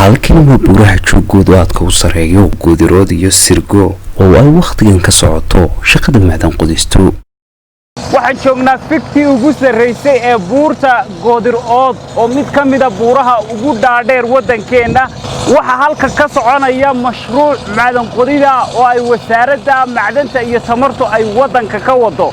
halkan waa buuraha joogoodu aadka u sareeyo guudirood iyo sirgo oo ay waqtigan ka socoto shaqada macdan qodistu. waxaan joognaa fiktii ugu sareysay ee buurta Goodirood oo mid ka mid ah buuraha ugu dhaadheer wadankeena. waxa halka ka soconaya mashruuc macdan qodida oo ay wasaaradda macdanta iyo tamartu ay wadanka ka wado.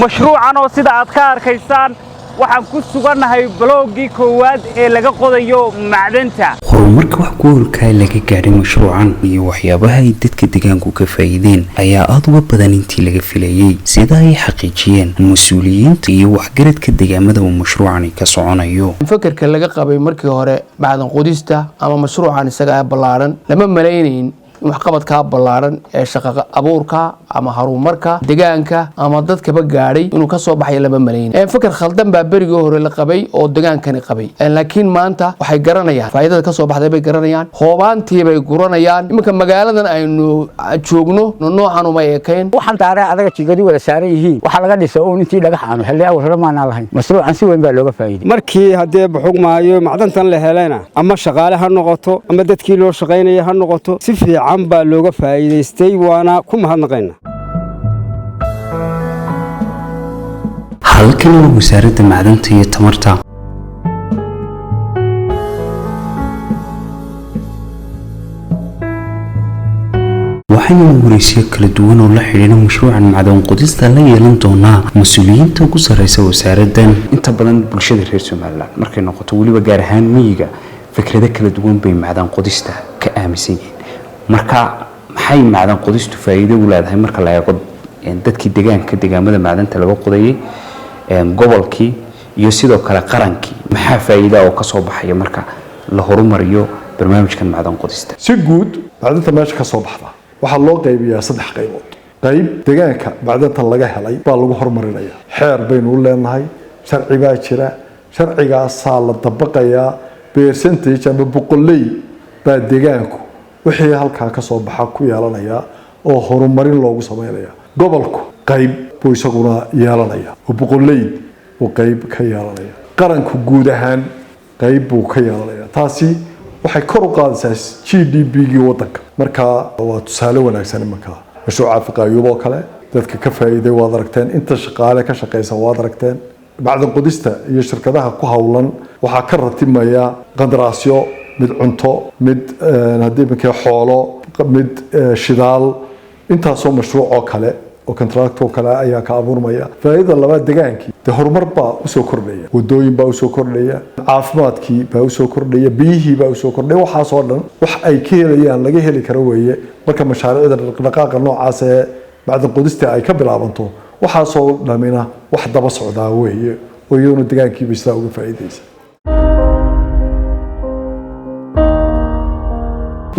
mashruucan oo sida aad ka arkaysaan waxaan ku suganahay blogii koowaad ee laga qodayo macdanta. horumarka wax ku oolka laga gaaray mashruucan iyo waxyaabaha ay dadka deegaanku ka faa'iideen ayaa aad uga badan intii laga filayay, sida ay xaqiijiyeen mas'uuliyiinta iyo waxgaradka deegaamada uu mashruucani ka soconayo. fakarka laga qabay markii hore macdan qodista ama mashruucan isaga ballaaran lama maleeyeen waxqabadka ballaaran ee shaqo abuurka ama horumarka deegaanka ama dadka ba gaaray inuu ka soo baxay lama maleeyeen. fakar khaldan baa berigii hore la qabay oo deegaankani qabay, laakiin maanta waxay garanayaan faa'iidada ka soo baxday bay garanayaan, hoobaantii bay guranayaan. iminka magaaladan aynu joogno noocan uma eekayn waxaan taaray adaga jigadi wada saaran yihiin waxa laga dhisay oo intii dhagaxaano xilli awal ma aan lahayn. mashruucan si weyn baa looga faa'iiday markii hadee buxugmaayo macdantan la helayna ama shaqaale ha noqoto ama dadkii loo shaqeynayay ha noqoto si fiican baa looga faa'iideystay waana ku mahadnaqaynaa. halkan waa wasaaradda macdanta iyo tamarta. waxaynu wareysiyo kala duwan oo la xiriira mashruucan macdan qodista la yeelan doonaa mas'uuliyiinta ugu sareysa wasaaraddan. inta badan bulshada reer Soomaaliland markay noqoto waliba gaar ahaan miyiga fikrado kala duwan bay macdan qodista ka aaminsan yihiin. marka maxay macdan qodistu faa'iido u leedahay marka la eego dadkii deegaamada macdanta laga qodayay gobolkii iyo sidoo kale qarankii maxaa faa'iido oo ka soo baxaya marka la horumariyo barnaamijkan macdan qodista? si guud macdanta meesha ka soo baxda waxa loo qaybiyaa 3 qaybood. qayb deegaanka macdanta laga helay baa lagu horumarinayaa. xeer baynu u leenahay, sharci baa jira, sharcigaas la dabaqayaa percentage ama boqolay baa deegaanku wixii halka ka soo baxa ku yeelanaya oo horumarin loogu sameeyo. gobolku qayb buu isaguna yeelanaya oo boqolay oo qayb ka yeelanaya. qaranku guud ahaan qayb buu ka yeelanaya. taasi waxay kor u qaadaysaa GDP-ga wadanka. marka waa tusaale wanaagsan marka mashruuca Faqaayuub oo kale dadka ka faa'iiday waad aragteen, inta shaqaale ka shaqeysan waad aragteen. macdan qodista iyo shirkadaha ku hawlan waxa ka ratimaya qandaraasyo mid cunto mid hadii markay xoolo mid shidaal intaasoo mashruuc oo kale oo contract oo kale ayaa ka abuurmaya. faa'iidada labaad deegaankii horumar baa u soo kordhaya, wadooyin baa u soo kordhaya, caafimaadkii baa u soo kordhaya, biyihii baa u soo kordhaya. waxaas oo dhan wax ay ka helayaan laga heli karo weeye marka mashaariicda dhaqdhaqaaqa noocaas ee macdan qodista ay ka bilaabanto. waxaas oo dhamina wax daba socdaa weeye oo iyaduna deegaankii bay sidaa uga faa'iideysa.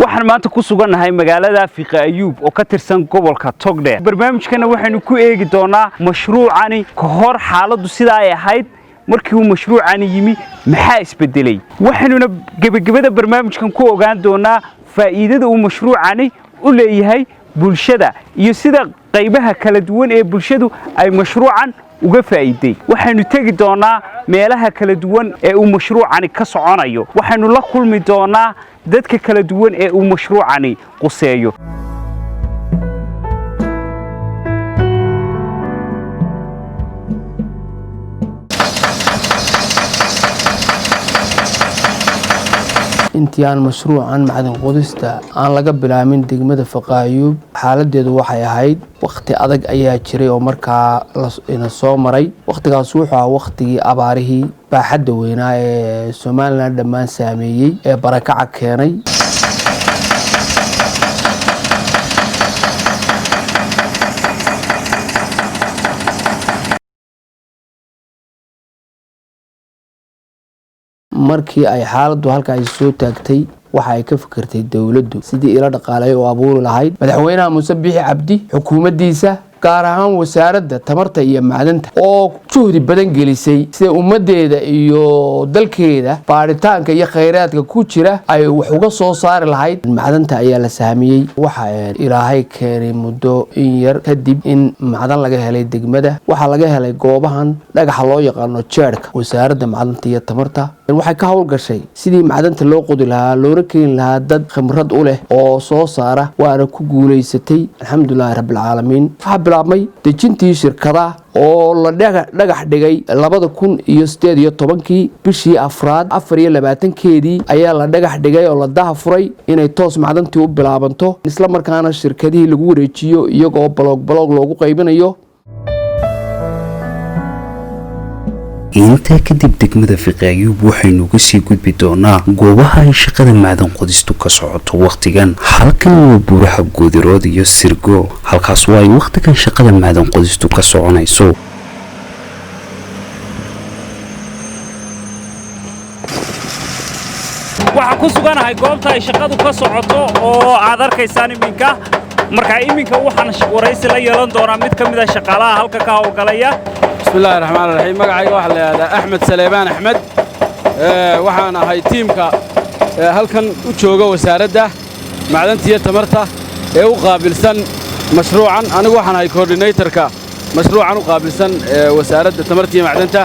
waxaan maanta ku suganahay magaalada Faqaayuub oo ka tirsan gobolka Togdheer. barnaamijkana waxaynu ku eegi doonaa mashruucani ka hor xaaladdu sida ay ahayd markii uu mashruucani yimi maxaa isbedelay. waxaanuna gabagabada barnaamijkan ku ogaan doonaa faa'iidada uu mashruucani u leeyahay bulshada iyo sida qaybaha kala duwan ee bulshadu ay mashruucan uga faa'iiday. waxaanu tagi doonaa meelaha kala duwan ee uu mashruucani ka soconayo. waxaanu la kulmi doonaa dadka kala duwan ee uu mashruucani quseeyo. intii aan mashruucan macdan qodista aan laga bilaabin degmada Faqaayuub xaaladeedu waxay ahayd waqti adag ayaa jiray oo markaa ina soo maray. waqtigaas wuxuu ahaa waqtigii abaarihii baaxadda weynaa ee Soomaaliland dhammaan saameeyay ee barakaca keenay. markii ay xaaladdu halka ay soo taagtay waxa ay ka fikirtay dawladdu sidii ila dhaqaalay oo abuuri lahayd. madaxweynaha Muuse Biixi Cabdi xukuumaddiisa gaar ahaan wasaaradda tamarta iyo macdanta oo juhdi badan gelisay sida ummadeeda iyo dalkeeda baaritaanka iyo kheyraadka ku jira ay wax uga soo saari lahayd. macdanta ayaa la saamiyay. waxa Ilaahay keenay muddo in yar kadib in macdan laga helay degmada. waxa laga helay goobahan dhagaxa loo yaqaan jeerka wasaaradda macdanta iyo tamarta waxay ka howlgashay sidii macdanta loo qodi lahaa loona keeni lahaa dad khibrad u leh oo soo saara waana ku guulaysatay alxamdulilaahi rabbilcaalamiin waxaa bilaabmay dejintii shirkadaha oo la dhagax dhigay 2018 bishii afraad 24keedii ayaa la dhagax dhigay oo la daha furay inay toos macdantii u bilaabanto isla markaana shirkadihii lagu wareejiyo iyagoo baloog loogu qaybinayo. intaa kadib degmada Fiqi Ayuub waxaynu uga sii gudbi doonaa goobaha ay shaqada macdan qodistu ka socoto waqtigan halkan waa buuraha Goodirood iyo Sirgo halkaas oo ay waqtigan shaqada macdan qodistu ka soconayso. waxaan ku suganahay goobta ay shaqadu ka socoto oo aad arkaysaan iminka marka iminka waxaan waraysi la yeelan doonaa mid ka mid ah shaqaalaha halka ka howlgalaya. بسم الله الرحمن الرحيم magacayga waxa la yiraahdaa Axmed Saleebaan Axmed waxaan ahay teamka halkan u jooga wasaaradda macdanta iyo tamarta ee u qaabilsan mashruucan anigu waxaan ahay coordinatorka mashruucan u qaabilsan wasaaradda tamarta iyo macdanta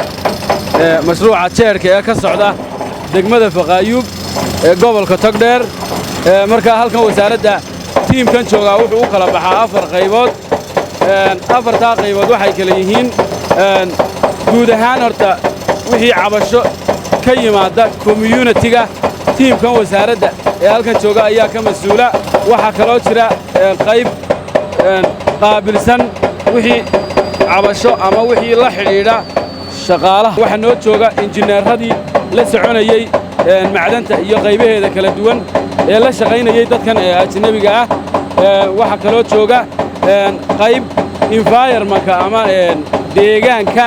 mashruuca jeerka ee ka socda degmada Fiqi Ayuub ee gobolka Togdheer marka halkan wasaaradda teamkan jooga wuxuu u kala baxaa 4 qaybood afarta qaybood waxay kala yihiin guud ahaan horta wixii cabasho ka yimaada community-ga teamkan wasaaradda ee halkan jooga ayaa ka mas'uula waxa kale oo jira qayb qaabilsan wixii cabasho ama wixii la xiriira shaqaalaha waxa noo jooga injineeradii la soconayay macdanta iyo qaybaheeda kala duwan ee la shaqaynayay dadkan ajnabiga ah waxa kale oo jooga qayb environment-ka ama deegaanka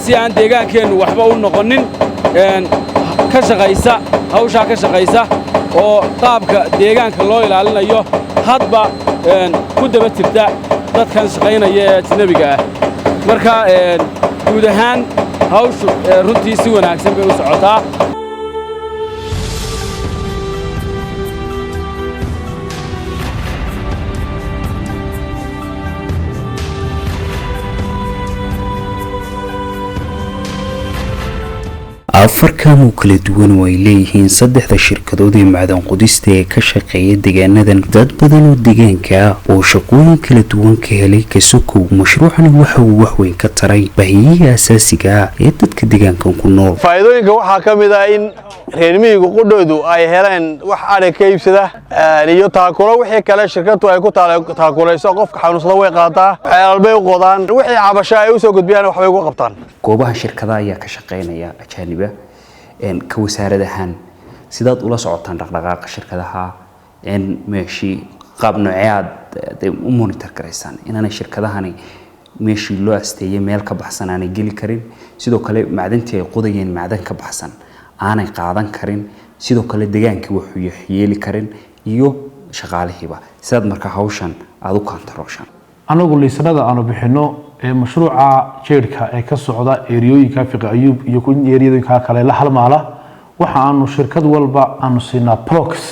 si aan deegaankeennu waxba u noqonin ka shaqaysa hawshaa ka shaqaysa oo qaabka deegaanka loo ilaalinayo hadba ku daba jirta dadkan shaqaynaya ee ajnabiga ah marka guud ahaan hawshu runtii si wanaagsan bay u socotaa. afarkan oo kala duwan oo ay leeyihiin saddexda shirkadood ee macdan qodista ee ka shaqeeya deegaanadan dad badan oo deegaanka oo shaqooyin kala duwan ka helay kasokow mashruucan waxa uu wax weyn ka taray baahiyaha asaasiga ah ee dadka deegaankan ku nool. faa'iidooyinka waxaa ka mid ah in reer miyiga qudhoodu ay heleen wax adag ka iibsada iyo taakulo wixii kale shirkadu ay ku taakulayso qofka xanuunsada way qaataa xeelbay u qodaan wixii cabasho ay u soo gudbiyaan wax bay ugu qabtaan. goobaha shirkadaha ayaa ka shaqeynaya ajaaniba ka wasaaradahan sidaad ula socotaan dhaqdhaqaaqa shirkadaha meeshii qaab nooceed u monitor gareysaan inaanay shirkadahani meeshii loo asteeyay meel ka baxsan aanay geli karin sidoo kale macdantii ay qodayeen macdan ka baxsan aanay qaadan karin sidoo kale deegaankii wuxuu yeeli karin iyo shaqaalihiiba sidaad marka hawshan aad u kantarooshaan. anagu liisanada aanu bixino ee mashruuca jeerka ee ka socda eeriyooyinka Fiqi Ayuub iyo eeriyooyinka kale la halmaala waxa aanu shirkad walba aanu siinaa blocks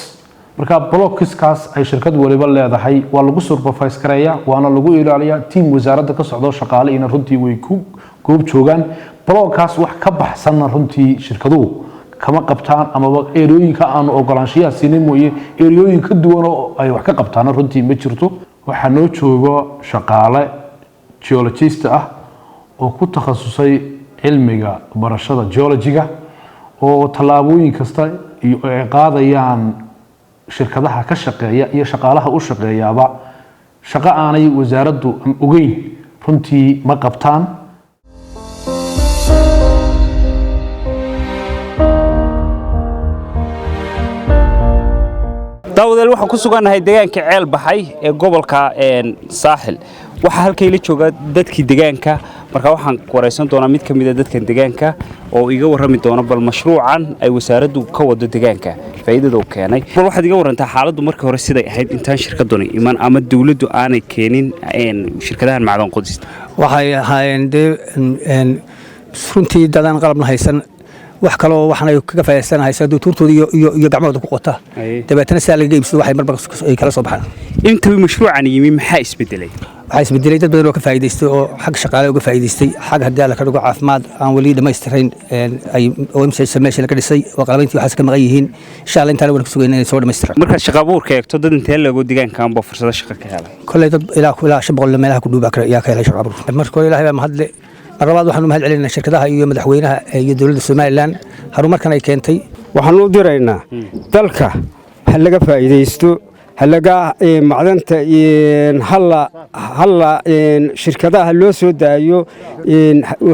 marka blockskaas ay shirkad waliba leedahay waa lagu supervise gareeyaa waana lagu ilaaliyaa team wasaaradda ka socdo shaqaale in runtii way ku goob joogan blockkaas wax ka baxsan runtii shirkaduhu kama qabtaan ama eeriyooyinka aanu ogolaanshiyaha siinay mooyee eeriyooyin ka duwan oo ay wax ka qabtaan runtii ma jirto. waxaa noo joogo shaqaale geologist ah oo ku takhasusay cilmiga barashada geologiga oo tallaabooyin kasta ay qaadayaan shirkadaha ka shaqeeya iyo shaqaalaha u shaqeeyaaba shaqo aanay wasaaraddu ogeyn runtii ma qabtaan. daawadayaal waxaan ku suganahay deegaanka Ceel Baxay ee gobolka Saaxil waxa halkay la jooga dadkii deegaanka marka waxaan wareysan doonaa mid ka mid ah dadka deegaanka oo iga warrami doona bal mashruucan ay wasaaraddu ka wado deegaanka faa'iidada uu keenay bal waxaad iga warantaa xaaladdu markii hore siday ahayd intaan shirkadani iman ama dawladdu aanay keenin shirkadahan macdan qodista waxay ahaayeen runtii dadaan qalabna haysan wax kale oo waxaan ay kaga faa'iideysanahay sida tuurtooda iyo gacmahooda ku qota dabeetana si laga iibsado waxay marba ay kala soo baxaan inta mashruucan yimi maxaa isbedelay waxaa isbedelay dad badan oo ka faa'iidaystay oo xag shaqaale uga faa'iidaystay xag haddii la ka dhigo caafimaad aan weli dhammaystirayn ay OMCH meesha la ka dhisay oo qalabayntii waxaas ka maqan yihiin insha Allah inta lagu sugayn inay soo dhammaystiraan marka shaqo abuurka eegto dad intee lagu deegaankan baa fursado shaqo ka helay kulay dad ilaa 500 meelaha ku dhuuba kara yaa ka helay shaqo abuur marka ilaahay baa mahadle marlabaad waxaan u mahad celinaa shirkadaha iyo madaxweynaha iyo dawladda Soomaaliland horumarkan ay keentay waxaan u diraynaa dalka hal laga faa'iideysto halaga macdanta halla shirkadaha loo soo daayo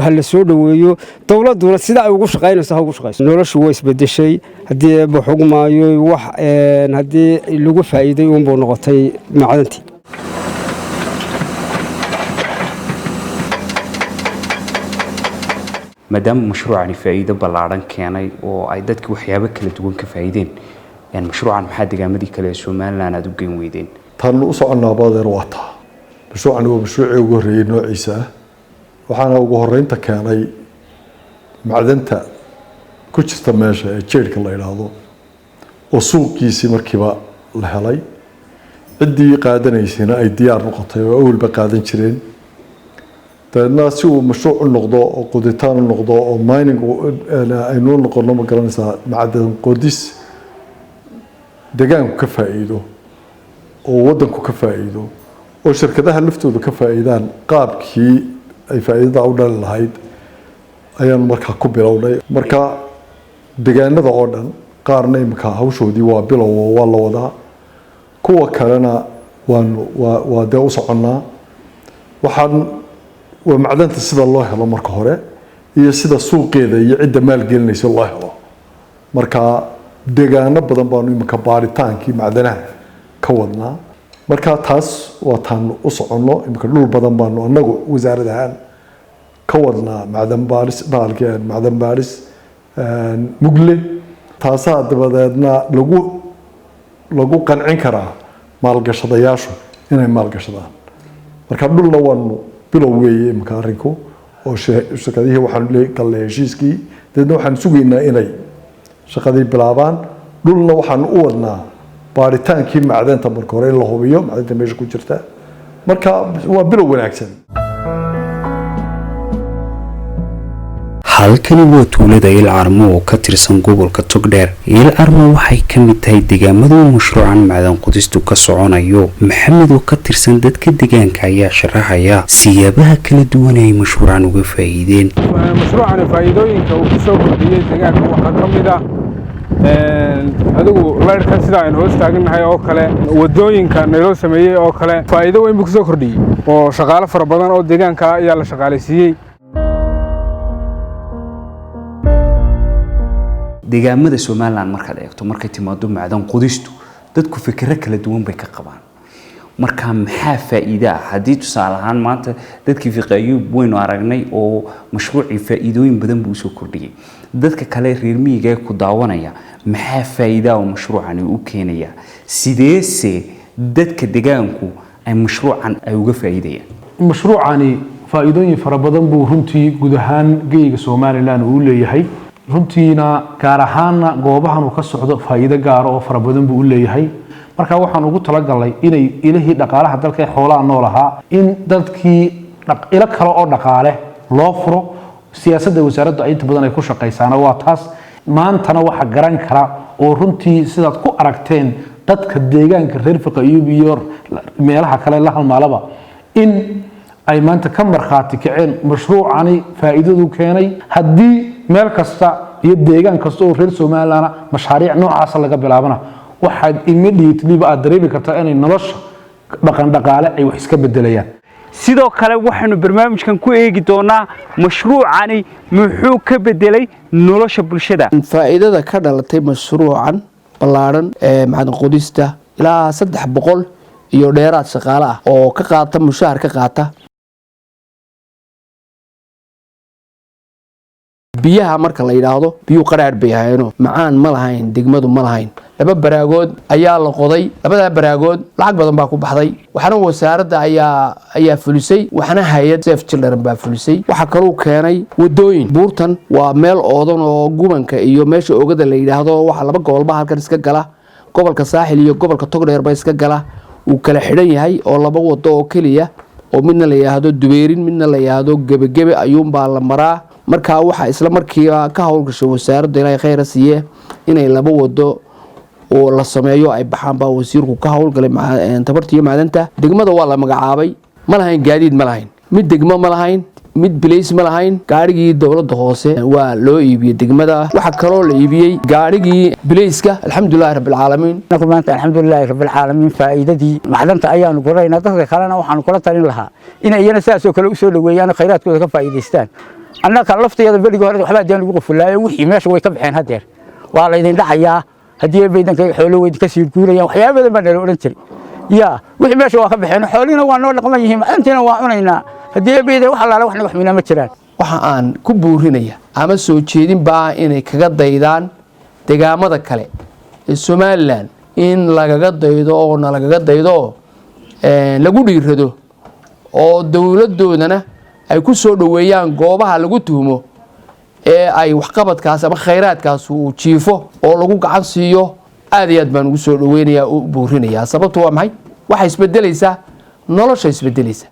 hal soo dhaweeyo dawladuna sida ay ugu shaqeynayso ha ugu shaqeyso noloshu way isbedeshay hadii ay xugmaayo wax hadii lagu faa'iiday uun buu noqotay macdantii maadaama mashruucani faa'iido ballaaran keenay oo ay dadku waxyaabo kala duwan ka faa'iideen mashruucan maxaa deegaamadii kale ee Soomaaliland aad u geyn weydeen tan u soconaa baadeer wata mashruucan waa mashruucii ugu horeeyay noociisa waxaana ugu horeynta keenay macdanta ku jirta meesha ee jeerka la yiraahdo oo suuqiisii markiiba la helay cidii qaadanaysayna ay diyaar noqotay oo awalba qaadan jireen dadna si uu mashruuc u noqdo oo quditaan u noqdo oo mining ay noo noqono ma garanaysaa macdan qodis deegaanku ka faa'iido oo wadanku ka faa'iido oo shirkadaha laftooda ka faa'iidaan qaabkii ay faa'iidada u dhalin lahayd ayaan markaa ku bilownay marka deegaanada oo dhan qaarna imika hawshoodii waa bilow oo waa la wadaa kuwa kalena waa dee u soconnaa waxaan waa macdanta sida loo helo marka hore iyo sida suuqeeda iyo cidda maalgelinaysa loo helo marka deegaano badan baanu imika baaritaankii macdanaha ka wadnaa marka taas waa taan u soconno imika dhul badan baanu anagu wasaarad ahaan ka wadnaa macdan baaris mugle taasaa dabadeedna lagu qancin karaa maalgashadayaashu inay maalgashadaan marka dhulna waanu bilow weeye imika arrinku oo shirkadihii waxaan galnay heshiiskii deedna waxaan sugaynaa inay shaqadii bilaabaan dhulna waxaan u wadnaa baaritaankii macdanta marka hore in la hubiyo macdanta meesha ku jirta marka waa bilow wanaagsan halkani waa tuulada Ilcarmo oo ka tirsan gobolka Togdheer Ilcarmo waxay ka mid tahay deegaamada mashruucan macdan qodistu ka soconayo maxamed oo ka tirsan dadka deegaanka ayaa sharaxaya siyaabaha kala duwan ee mashruucan uga faa'iideen mashruucan faa'iidooyinka uu ku soo kordhiyay deegaanka waxa ka mid ah adigu leerka sida aan hoos taagnahay oo kale wadooyinka naloo sameeyay oo kale faa'iido weyn buu ku soo kordhiyay oo shaqaale fara badan oo deegaanka ayaa la shaqaaleysiiyay deegaamada Soomaaliland marka la eegto markay timaado macdan qodistu dadku fikirro kala duwan bay ka qabaan marka maxaa faa'iido hadii tusaale ahaan maanta dadkii fiqaayub weyn aragnay oo mashruuci faa'iidooyin badan buu soo kordhiyay dadka kale reer miyiga ku daawanaya maxaa faa'iido oo mashruucani u keenaya sideese dadka deegaanku ay mashruucan ay uga faa'iidayaan mashruucani faa'iidooyin fara badan buu runtii guud ahaan geeyiga Soomaaliland uu leeyahay runtiina gaar ahaan goobahan uu ka socdo faa'iido gaar oo fara badan buu leeyahay marka waxaan ugu talagalay inay ilaahi dhaqaalaha dalka xoolaha noolaha in dadkii ila kale oo dhaqaale loo furo siyaasadda wasaaradda ay inta badan ay ku shaqeysana waa taas maantana waxa garan kara oo runtii sidaad ku aragteen dadka deegaanka reer Fiqaayub iyo meelaha kale la halmaalaba in ay maanta ka marxaati kaceen mashruucani faa'iidadu keenay hadii meel kasta iyo deegaan kasta oo reer Soomaaliland mashaariic noocaas laga bilaabana waxaad immediately aad dareemi kartaa inay nolosha dhaqan dhaqaale ay wax iska bedelayaan sidoo kale waxaanu barnaamijkan ku eegi doonaa mashruucani muxuu ka bedelay nolosha bulshada faa'iidada ka dhalatay mashruucan ballaaran ee macdan qodista ilaa 300 iyo dheeraad shaqaale ah oo ka qaata mushaar ka qaata biyaha marka la yiraahdo biyo qaraar bay hayno macaan ma lahayn degmadu ma lahayn laba baraagood ayaa la qoday labada baraagood lacag badan baa ku baxday waxana wasaaradda ayaa fulisay waxana hay'ad Save Children baa fulisay waxa kale uu keenay wadooyin buurtan waa meel oodan oo gubanka iyo meesha oogada la yiraahdo waxa laba gobolba halkan iska gala gobolka Saaxil iyo gobolka Togdheer baa iska gala uu kala xidhan yahay oo laba wado oo kaliya oo midna la yiraahdo dubeerin midna la yiraahdo gebagebe ayuunbaa la maraa markaa waxaa isla markiiba ka howlgashay wasaaradda ilaahay khayr siiye inay laba wado oo la sameeyo ay baxaan baa wasiirku ka howlgalay tamarta iyo macdanta degmada waa la magacaabay ma lahayn gaadiid ma lahayn mid degmo ma lahayn mid bilays ma lahayn gaarigii dowladda hoose waa loo iibiyey degmada waxa kaloo la iibiyey gaarigii bilayska alxamdulillahi rabbil caalamiin maanta alxamdulillahi rabbil caalamiin faa'iidadii macdanta ayaanu guraynaa dadka kalena waxaanu kula talin lahaa inay iyana sidaas oo kale u soo dhaweeyaan khayraadkooda ka faa'iideystaan annaka lafteeda beriga hore waxba hadaan ugu qufulaayo wixii meesha way ka baxeen hadeer waa la idin dhacayaa hadii baydanka xoolo weyd ka sii guurayaan waxyaabo badan baan la oran jiray ya wixii meesha waa ka baxeen xoolina waa noo dhaqman yihiin macdantina waa cunaynaa hadii baydan wax allaala wax mina ma jiraan waxa aan ku buurinaya ama soo jeedin baa inay kaga daydaan deegaamada kale ee Soomaaliland in lagaga daydo oo lagaga daydo lagu dhiirado oo dawladoodana ay ku soo dhaweeyaan goobaha lagu tuhmo ee ay wax qabadkaas ama khayraadkaas uu jiifo oo lagu gacan siiyo aad iyo aad baan ugu soo dhaweynayaa oo buurinaya sababtu waa maxay waxa isbedelaysa nolosha isbedelaysa